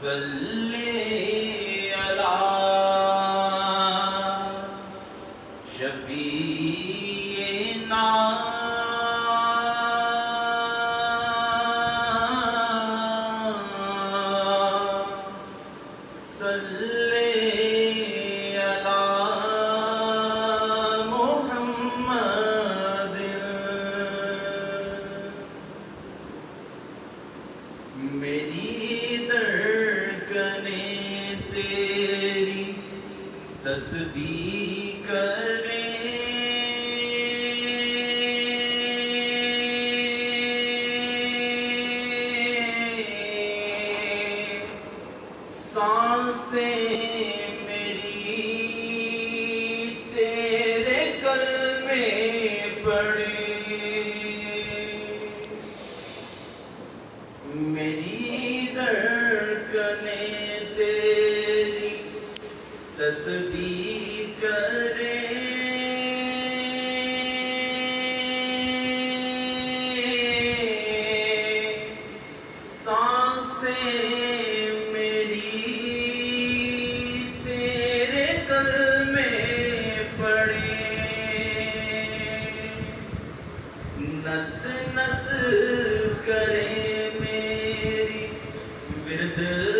صلی علی شفیعنا صلی علی محمد میری دھڑکنیں تیری تسبیح کریں سانسیں میری تیرے کلمے پڑھیں میری دھڑکنیں تیری تسبیح کریں سانسیں میری تیرے کلمے پڑھیں نس نس کرے میری ورد